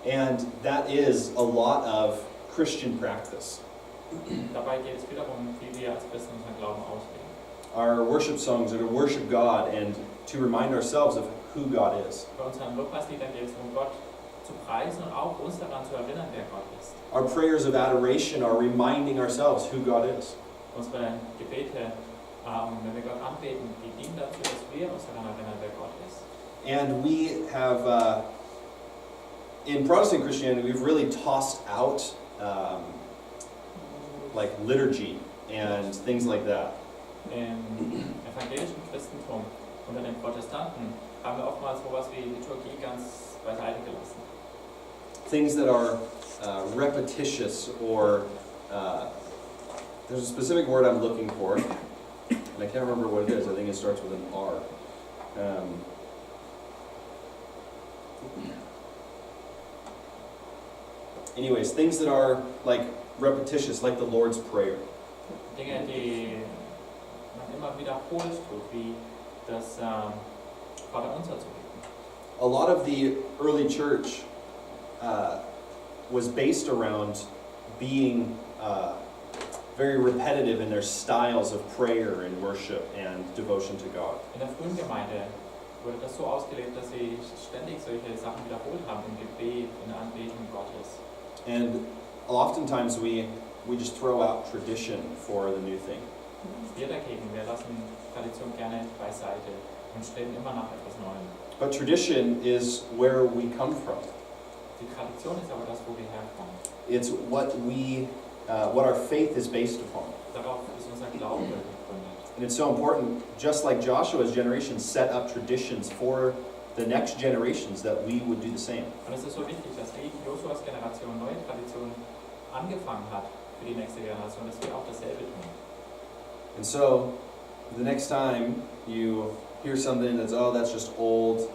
And that is a lot of Christian practice. Dabei geht es viel darum, wie wir als Christen unseren Glauben ausleben. Our worship songs are to worship God and to remind ourselves of who God is. Bei unseren Lobpreisliedern geht es darum, Gott zu preisen und auch uns daran zu erinnern, wer Gott ist. Our prayers of adoration are reminding ourselves who God is. Unsere Gebete, wenn wir Gott anbeten, die dienen dazu, dass wir uns daran erinnern, wer Gott ist. And we have, in Protestant Christianity, we've really tossed out like liturgy and things like that. Im evangelischen Christentum unter den Protestanten haben wir oftmals sowas wie Liturgie ganz beiseite gelassen. Things that are repetitious or there's a specific word I'm looking for, and I can't remember what it is. I think it starts with an R. Anyways, things that are like repetitious, like the Lord's Prayer. Dinge, die man immer wiederholt tut, wie das Vaterunser zu beten. A lot of the early church was based around being very repetitive in their styles of prayer and worship and devotion to God. In der frühen Gemeinde wurde das so ausgelebt, dass sie ständig solche Sachen wiederholt haben im Gebet, in der Anbetung Gottes. And oftentimes we just throw out tradition for the new thing. Wir dagegen, wir lassen Tradition gerne beiseite und streben immer nach etwas Neuem. But tradition is where we come from. Die Tradition ist aber das, wo wir herkommen. It's what our faith is based upon. Darauf ist unser Glaube gegründet. And it's so important, just like Joshua's generation set up traditions for the next generations, that we would do the same. Und es ist so wichtig, dass wie Josuas Generation neue Traditionen angefangen hat für die nächste Generation, dass wir auch dasselbe tun. And so, the next time you hear something that's just old,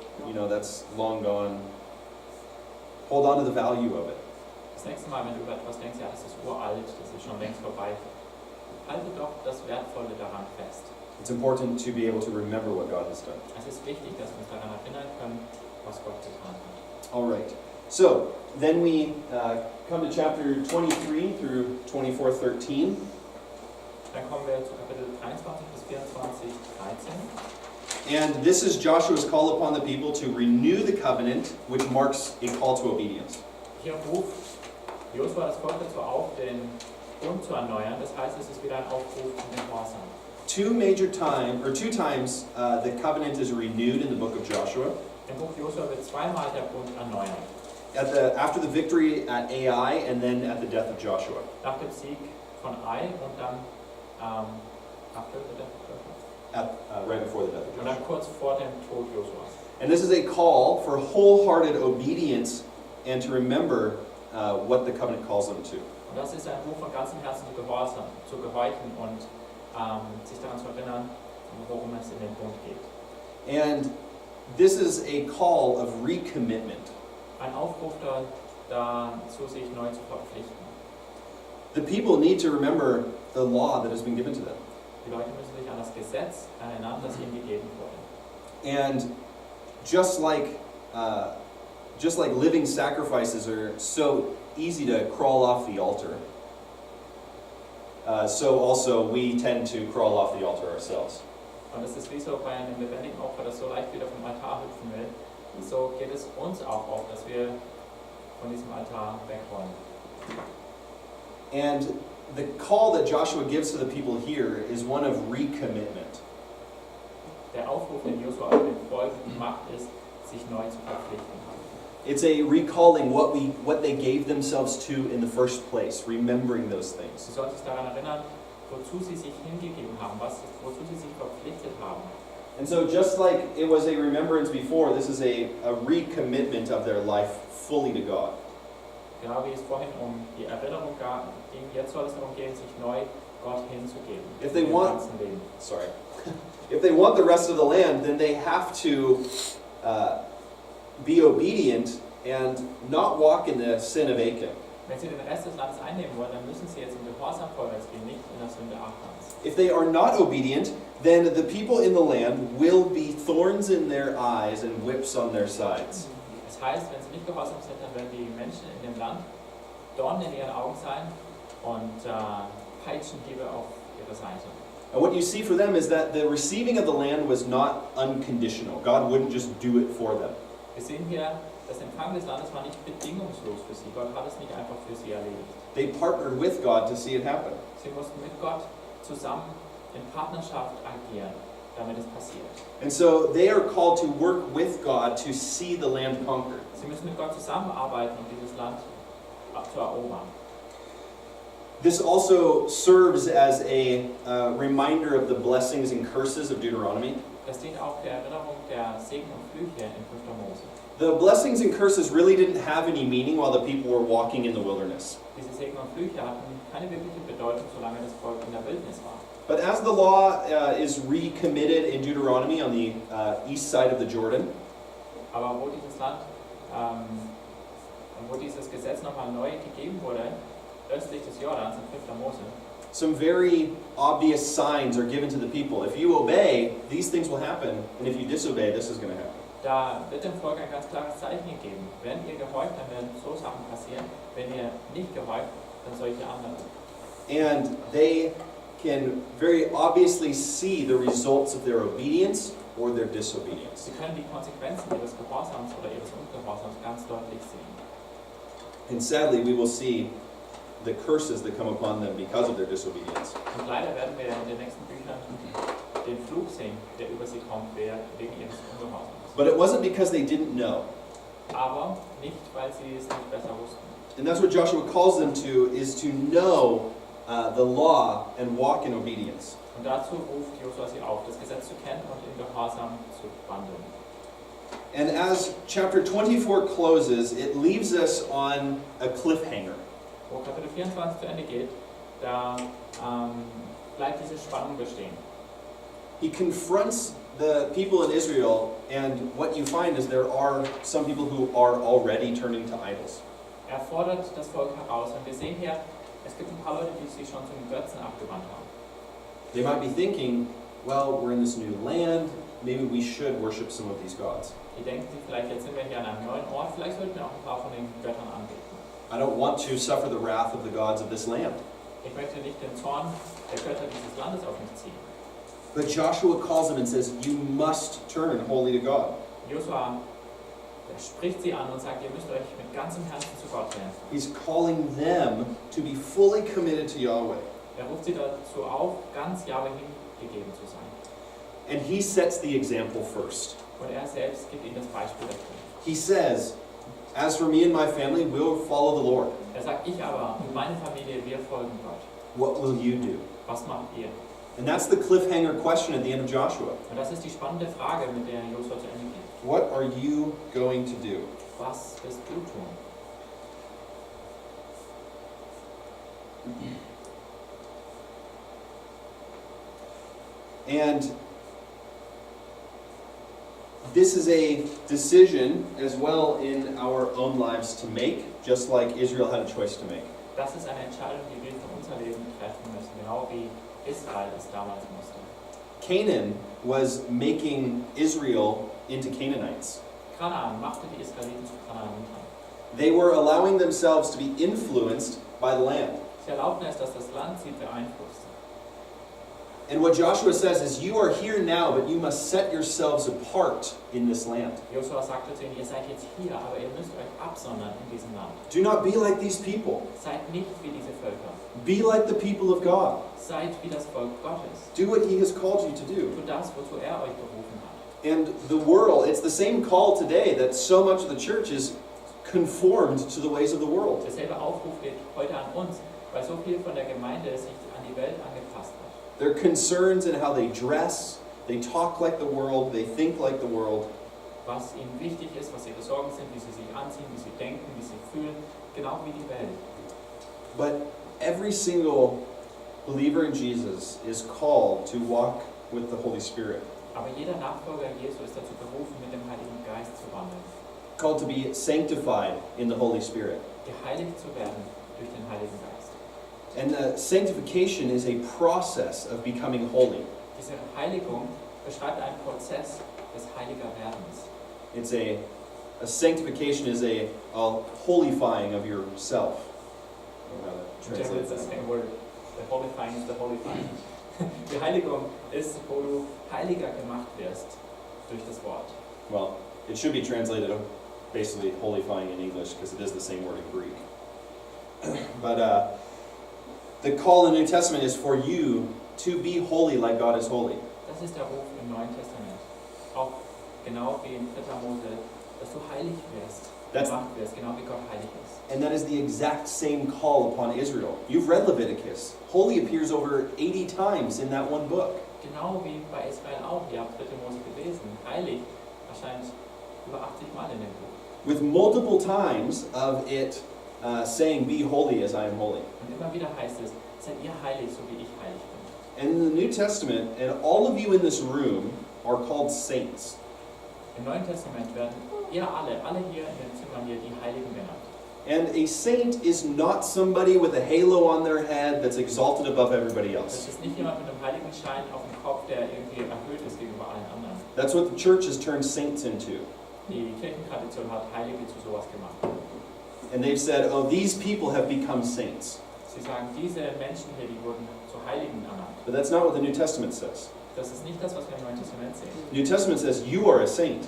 that's long gone, hold on to the value of it. Das nächste Mal, wenn du über etwas denkst, ja, das ist uralt, das ist schon längst vorbei, halte doch das Wertvolle daran fest. It's important to be able to remember what God has done. Es ist wichtig, dass wir uns daran erinnern können, was Gott getan hat. All right. So, then we come to chapter 23 through 24:13. Dann kommen wir zu Kapitel 23 bis 24, 13. And this is Joshua's call upon the people to renew the covenant, which marks a call to obedience. Hier ruft Josua das Volk dazu auf, den Bund zu erneuern. Das heißt, es ist wieder ein Aufruf zum Gehorsam. Two times the covenant is renewed in the book of Joshua. Im Buch Josua wird zweimal der Bund erneuert. After the victory at Ai and then at the death of Joshua. Nach dem Sieg von Ai und dann after the death of Joshua. Right before the death of Und Joshua. dann kurz vor dem Tod Josuas. And this is a call for wholehearted obedience and to remember what the covenant calls them to. Und das ist ein Ruf von ganzem Herzen zu gehorchen und sich daran zu erinnern, worum es in dem Bund geht. And this is a call of recommitment. Ein Aufruf dazu, sich neu zu verpflichten. The people need to remember the law that has been given to them. Die Leute müssen sich an das Gesetz erinnern, das ihnen gegeben wurde. And just like living sacrifices are so easy to crawl off the altar, so also we tend to crawl off the altar ourselves. Und es ist wie so bei einem lebendigen Opfer, das so leicht wieder vom Altar hüpfen will. Und so geht es uns auch oft, dass wir von diesem Altar weg wollen. And the call that Joshua gives to the people here is one of recommitment. Der Aufruf, den Josua dem Volk macht, ist, sich neu zu verpflichten. It's a recalling what they gave themselves to in the first place, remembering those things. Sie sollten sich daran erinnern, wozu sie sich hingegeben haben, wozu sie sich verpflichtet haben. And so just like it was a remembrance before, this is a recommitment of their life fully to God. Genau wie es vorhin die Erinnerung ging, jetzt soll es darum gehen, sich neu Gott hinzugeben. If they want the rest of the land, then they have to be obedient and not walk in the sin of Achan. Wenn sie den Rest des Landes einnehmen wollen, dann müssen sie jetzt im Gehorsam vorwärts gehen, nicht in der Sünde Achans. If they are not obedient, then the people in the land will be thorns in their eyes and whips on their sides. Es Das heißt, wenn sie nicht gehorsam sind, dann werden die Menschen in dem Land Dornen in ihren Augen sein und Peitschenhiebe auf ihrer Seite. And what you see for them is that the receiving of the land was not unconditional. God wouldn't just do it for them. Wir sehen hier, das Empfangen des Landes war nicht bedingungslos für sie. Gott hat es nicht einfach für sie erledigt. They partnered with God to see it happen. Sie mussten mit Gott zusammen in Partnerschaft agieren, damit es passiert. And so they are called to work with God to see the land conquered. Sie müssen mit Gott zusammenarbeiten, um dieses Land zu erobern. This also serves as a reminder of the blessings and curses of Deuteronomy. Das dient auch der Erinnerung der Segen und Flüche in 5. Mose. The blessings and curses really didn't have any meaning while the people were walking in the wilderness. Diese Segen und Flüche hatten keine wirkliche Bedeutung, solange das Volk in der Wildnis war. But as the law is recommitted in Deuteronomy on the east side of the Jordan, Aber wo dieses Land, wo dieses Gesetz nochmal neu gegeben wurde, östlich des Jordans in 5. Mose, some very obvious signs are given to the people. If you obey, these things will happen, and if you disobey, this is going to happen. da wird dem Volk ein ganz klares Zeichen gegeben. Wenn ihr gehorcht, dann werden so Sachen passieren. Wenn ihr nicht gehorcht, dann solche andere. And they can very obviously see the results of their obedience or their disobedience. Sie können die Konsequenzen ihres Gehorsams oder ihres Ungehorsams ganz deutlich sehen. And sadly, we will see the curses that come upon them because of their disobedience. Und leider werden wir in den nächsten Büchern den Fluch sehen, der über sie kommt, wegen ihres Ungehorsams. But it wasn't because they didn't know. Aber nicht, weil sie es nicht besser wussten. And that's what Joshua calls them to, is to know the law and walk in obedience. Und dazu ruft Josua sie auf, das Gesetz zu kennen und im Gehorsam zu wandeln. And as chapter 24 closes, it leaves us on a cliffhanger. Wo Kapitel 24 zu Ende geht, da bleibt diese Spannung bestehen. He confronts the people in Israel, and what you find is there are some people who are already turning to idols. Er fordert das Volk heraus und wir sehen hier, es gibt ein paar Leute, die sich schon zum Götzen abgewandt haben. They might be thinking, well, we're in this new land, maybe we should worship some of these gods. Die denken sich vielleicht, jetzt sind wir hier an einem neuen Ort, vielleicht sollten wir auch ein paar von den Göttern anbeten. I don't want to suffer the wrath of the gods of this land. Ich möchte nicht den Zorn der Götter dieses Landes auf mich ziehen. But Joshua calls them and says, you must turn wholly to God. Josua spricht sie an und sagt, ihr müsst euch mit ganzem Herzen zu Gott wenden. He's calling them to be fully committed to Yahweh. Er ruft sie dazu auf, ganz Jahwe hingegeben zu sein. And he sets the example first. Und er selbst gibt ihnen das Beispiel dafür. He says, as for me and my family, we'll follow the Lord. Er sagt, ich aber und meine Familie, wir folgen Gott. What will you do? Was macht ihr? And that's the cliffhanger question at the end of Joshua. Und das ist die spannende Frage, mit der Josua zu Ende geht. What are you going to do? Was wirst du tun? And this is a decision as well in our own lives to make, just like Israel had a choice to make. Das ist eine Entscheidung, die wir für unser Leben treffen müssen, genau wie Israel es damals musste. Canaan was making Israel into Canaanites. Kanaan machte die Israeliten zu Kanaanitern. They were allowing themselves to be influenced by the land. Sie erlaubten es, dass das Land sie beeinflusste. And what Joshua says is, you are here now, but you must set yourselves apart in this land. Josua sagte zu ihnen, ihr seid jetzt hier, aber ihr müsst euch absondern in diesem Land. Do not be like these people. Seid nicht wie diese Völker. Be like the people of God. Seid wie das Volk Gottes. Do what he has called you to do. Tut das, wozu er euch berufen hat. And the world, it's the same call today that so much of the church is conformed to the ways of the world. Derselbe Aufruf geht heute an uns, weil so viel von der Gemeinde sich an die Welt angepasst hat. Their concerns in how they dress, they talk like the world, they think like the world. Was ihnen wichtig ist, was ihre Sorgen sind, wie sie sich anziehen, wie sie denken, wie sie fühlen, genau wie die Welt. But every single believer in Jesus is called to walk with the Holy Spirit. Aber jeder Nachfolger Jesu ist dazu berufen, mit dem Heiligen Geist zu wandeln. Called to be sanctified in the Holy Spirit. Geheiligt zu werden durch den Heiligen Geist. And sanctification is a process of becoming holy. Diese Heiligung beschreibt einen Prozess des Heiligerwerdens. It's a A sanctification is a holifying of yourself. I don't know how to translate It's the that. same word. The Holifying is the Holifying. Die Heiligung ist, wo du heiliger gemacht wirst durch das Wort. Well, it should be translated basically holifying in English because it is the same word in Greek. But the call in the New Testament is for you to be holy like God is holy. Das ist der Ruf im Neuen Testament. Auch genau wie in 3. Mose, dass du heilig wirst, gemacht wirst, genau wie Gott heilig ist. And that is the exact same call upon Israel. You've read Leviticus. Holy appears over 80 times in that one book. Genau wie bei Israel auch. Ihr habt 3. Mose gelesen. Heilig erscheint über 80 Mal in dem Buch. With multiple times of it saying, be holy as I am holy. Und immer wieder heißt es, seid ihr heilig, so wie ich heilig bin. And in the New Testament, and all of you in this room are called saints. Im Neuen Testament werden ihr alle hier in den Zimmern hier, die Heiligen genannt. And a saint is not somebody with a halo on their head that's exalted above everybody Das else. ist nicht jemand mit einem Heiligenschein auf dem Kopf, der irgendwie erhöht ist gegenüber allen anderen. That's what the church has turned saints into. Die Kirchentradition hat Heilige zu sowas gemacht. And they've said, oh, these people have become saints. Sie sagen, diese Menschen hier, die wurden zu Heiligen ernannt. But that's not what the New Testament says. Das ist nicht das, was wir im Neuen Testament sehen. The New Testament says, you are a saint.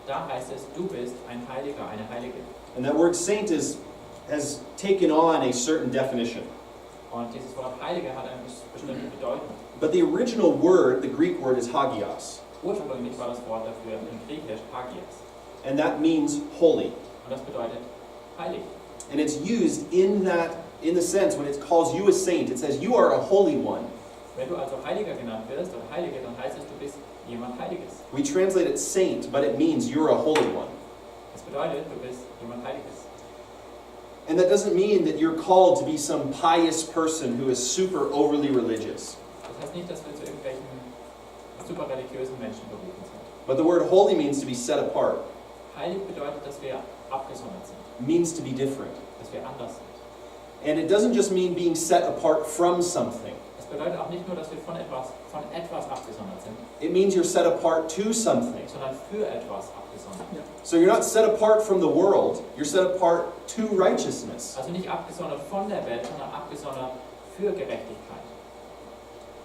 Da heißt es, du bist ein Heiliger, eine Heilige. And that word saint has taken on a certain definition. Und dieses Wort Heilige hat eine bestimmte Bedeutung. But the original word, the Greek word, is hagios. Ursprünglich war das Wort dafür in Griechisch Hagios. And that means holy. Und das bedeutet heilig. And it's used in the sense when it calls you a saint, it says you are a holy one. Wenn du also Heiliger genannt wirst oder Heilige, dann heißt es, du bist jemand Heiliges. We translate it saint, but it means you're a holy one. Das bedeutet, du bist jemand Heiliges. And that doesn't mean that you're called to be some pious person who is super overly religious. Das heißt nicht, dass wir zu irgendwelchen super religiösen Menschen berufen sind. But the word holy means to be set apart. Heilig bedeutet, dass wir abgesondert sind, It means to be different. dass wir anders sind. And it doesn't just mean being set apart from something. Das bedeutet auch nicht nur, dass wir von etwas abgesondert sind, It means you're set apart to something. sondern für etwas abgesondert. So you're not set apart from the world, you're set apart to righteousness. Also nicht abgesondert von der Welt, sondern abgesondert für Gerechtigkeit.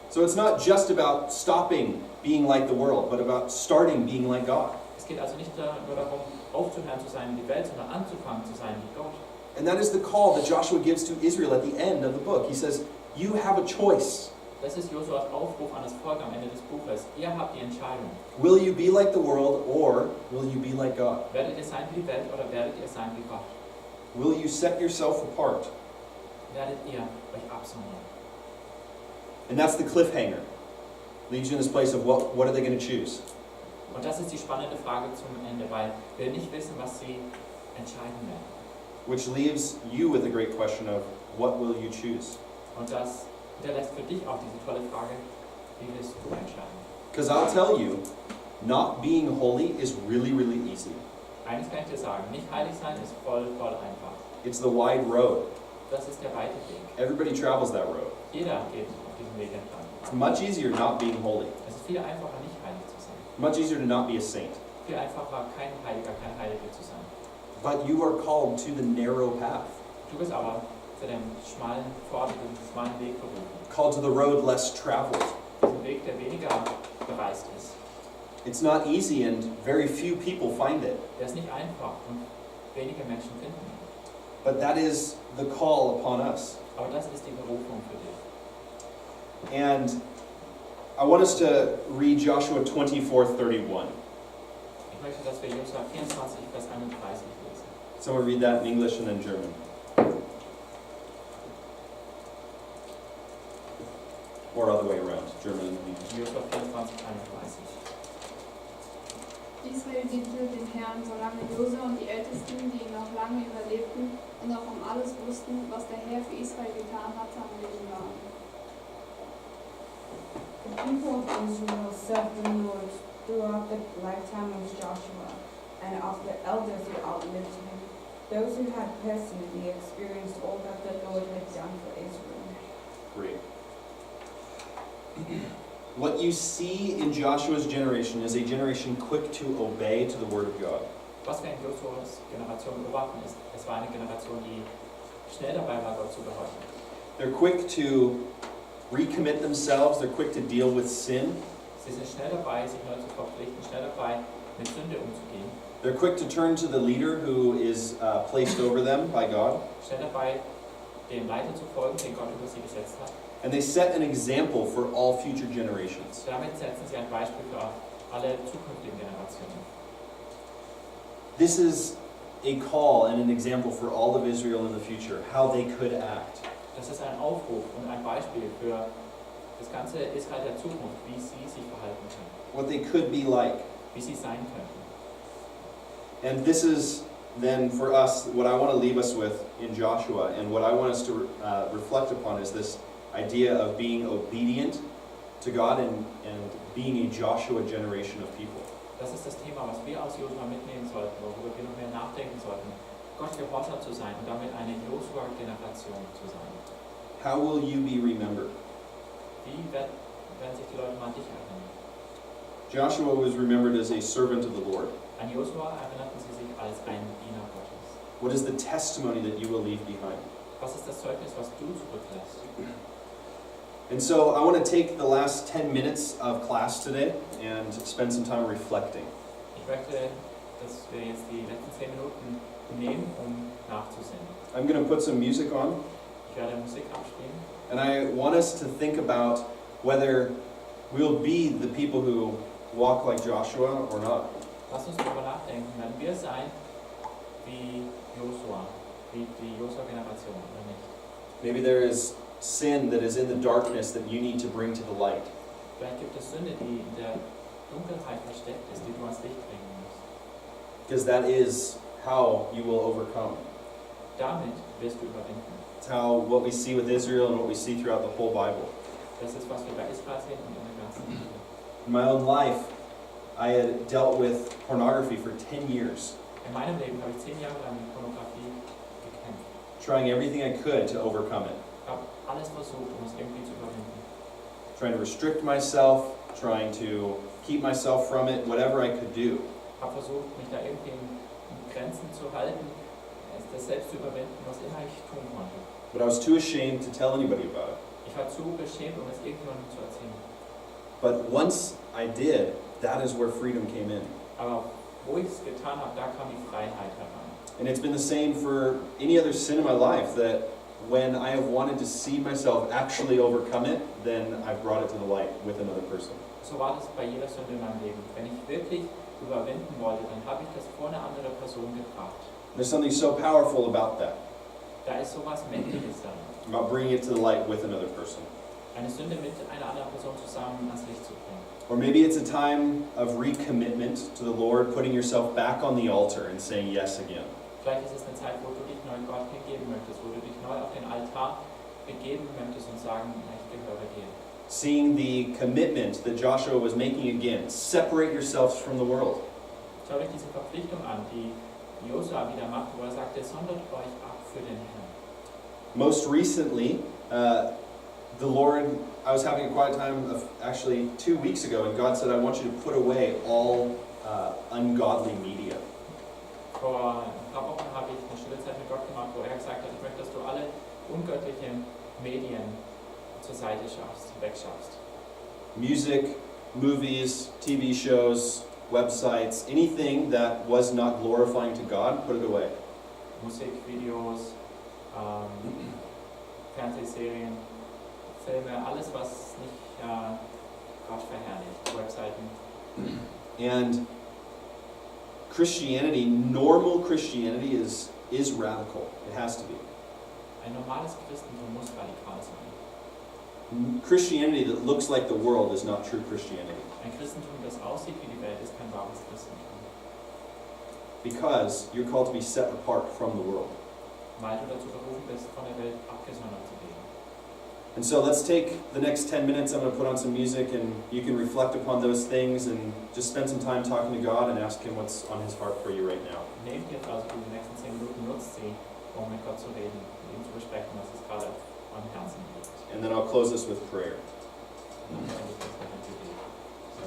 So it's not just about stopping being like the world, but about starting being like God. Es geht also nicht nur darum, aufzuhören zu sein wie die Welt, sondern anzufangen zu sein wie Gott. And that is the call that Joshua gives to Israel at the end of the book. He says, you have a choice. Das ist Josuas Aufruf an das Volk am Ende des Buches. Ihr habt die Entscheidung. Will you be like the world or will you be like God? Werdet ihr sein wie die Welt oder werdet ihr sein wie Gott? Will you set yourself apart? Werdet ihr euch absondern? And that's the cliffhanger. Leaves you in this place of what are they going to choose? Und das ist die spannende Frage zum Ende, weil wir nicht wissen, was sie entscheiden werden. Which leaves you with a great question of what will you choose? Und das hinterlässt für dich auch diese tolle Frage, wie willst du entscheiden? Because I'll tell you, not being holy is really, really easy. Eines kann ich dir sagen, nicht heilig sein ist voll einfach. It's the wide road. Das ist der weite Weg. Everybody travels that road. Jeder geht auf diesem Weg entlang. It's much easier not being holy. Es ist viel einfacher, nicht heilig zu sein. Much easier to not be a saint. Viel einfacher, kein Heiliger, kein Heilige zu sein. But you are called to the narrow path. Du bist aber für den schmalen Pfad, den schmalen Weg berufen. Called to the road less traveled. Diesen Weg, der weniger bereist ist. It's not easy and very few people find it. Der ist nicht einfach und wenige Menschen finden ihn. But that is the call upon us. Aber das ist die Berufung für dich. And I want us to read Joshua 24:31. Ich möchte, dass wir Josua 24, Vers 31 lesen. Someone read that in English and then German. Or other way around, German and English. Josua 24, 31. Israel diente dem Herrn, solange Josua und die Ältesten, die ihn noch lange überlebten und auch um alles wussten, was der Herr für Israel getan hatte, am Leben waren. The people of Israel served the Lord throughout the lifetime of Joshua and of the elders who outlived him, those who had personally experienced all that the Lord had done for Israel. Great. What you see in Joshua's generation is a generation quick to obey to the word of God. Was wir in Josuas Generation beobachten, ist, es war eine Generation, die schnell dabei war, Gott zu gehorchen. They're quick to recommit themselves, they're quick to deal with sin. Sie sind schnell dabei, sich neu zu verpflichten, schnell dabei, mit Sünde umzugehen. They're quick to turn to the leader who is placed over them by God. Schnell dabei, dem Leiter zu folgen, den Gott über sie gesetzt hat. And they set an example for all future generations. Damit setzen sie ein Beispiel für alle zukünftigen Generationen. This is a call and an example for all of Israel in the future, how they could act. Das ist ein Aufruf und ein Beispiel für das ganze Israel der Zukunft, wie sie sich verhalten können, What they could be like. wie sie sein könnten. And this is then for us, what I want to leave us with in Joshua, and what I want us to reflect upon is this idea of being obedient to God and being a Joshua generation of people. Das ist das Thema, was wir aus Josua mitnehmen sollten, worüber wir noch mehr nachdenken sollten. Gott gehorsam zu sein und damit eine Josua-Generation zu sein. How will you be remembered? Wie werden sich die Leute mal an dich erinnern? Joshua was remembered as a servant of the Lord. An Josua erinnerten sie sich als ein Diener Gottes. What is the testimony that you will leave behind? Was ist das Zeugnis, was du zurücklässt? And so I want to take the last 10 minutes of class today and spend some time reflecting. Ich möchte, dass wir jetzt die letzten 10 Minuten nehmen, um nachzusehen. I'm going to put some music on, Ich werde Musik abspielen. and I want us to think about whether we'll be the people who walk like Joshua or not. Lass uns darüber nachdenken, werden wir sein wie Josua, wie die Josua-Generation oder nicht? Maybe there is sin that is in the darkness that you need to bring to the light. Vielleicht gibt es Sünde, die in der Dunkelheit versteckt ist, die du ans Licht bringen musst. Because that is how you will overcome. Damit wirst du überwinden. It's how what we see with Israel and what we see throughout the whole Bible. Das ist, was wir bei Israel sehen und in der ganzen Bibel. In my own life, I had dealt with pornography for 10 years, In meinem Leben habe ich 10 Jahre lang mit Pornografie gekämpft. trying everything I could to overcome it. Ich habe alles versucht, um es irgendwie zu überwinden. Trying to restrict myself, trying to keep myself from it, whatever I could do. Ich habe versucht, mich da irgendwie in Grenzen zu halten, das selbst zu überwinden, was immer ich tun konnte. But I was too ashamed to tell anybody about it. Ich war zu beschämt, um es irgendjemandem zu erzählen. But once I did, that is where freedom came in. Aber wo ich es getan habe, da kam die Freiheit heran. And it's been the same for any other sin in my life, that when I have wanted to see myself actually overcome it, then I've brought it to the light with another person. So war das bei jeder Sünde in meinem Leben. Wenn ich wirklich überwinden wollte, dann habe ich das vor eine andere Person gebracht. There's something so powerful about that, Da ist sowas Mächtiges daran. about bringing it to the light with another person. Eine Sünde mit einer anderen Person zusammen ans Licht zu bringen. Or maybe it's a time of recommitment to the Lord, putting yourself back on the altar and saying yes again. Vielleicht ist es eine Zeit, wo du dich neu Gott hingeben möchtest, wo du dich neu auf den Altar begeben möchtest und sagen, ich gehöre dir. Seeing the commitment that Joshua was making again, separate yourselves from the world. Schau euch diese Verpflichtung an, die Josua wieder macht, wo er sagte, sondert euch ab für den Herrn. Most recently, the Lord, I was having a quiet time of actually 2 weeks ago, and God said, I want you to put away all ungodly media. Vor ein paar Wochen habe ich eine stille Zeit mit Gott gemacht, wo er gesagt hat, ich möchte, dass du alle ungöttlichen Medien zur Seite schaffst, wegschaffst. Music, movies, TV shows, websites, anything that was not glorifying to God, put it away. Musik, Videos, Fernsehserien, Filme, alles, was nicht Gott verherrlicht, Webseiten. And Christianity, normal Christianity is radical. It has to be. Ein normales Christentum muss radikal sein. Christianity that looks like the world is not true Christianity. Ein Christentum, das aussieht wie die Welt, ist kein wahres Christentum. Because you're called to be set apart from the world. Weil du dazu berufen bist, von der Welt abgesondert zu leben. And so let's take the next 10 minutes. I'm going to put on some music, and you can reflect upon those things and just spend some time talking to God and ask Him what's on His heart for you right now. Nehmt jetzt also die nächsten 10 Minuten, nutzt sie, um mit Gott zu reden, mit ihm zu besprechen, was es gerade am Herzen liegt. And then I'll close this with prayer. Und dann endet das mit dem Gebet. So.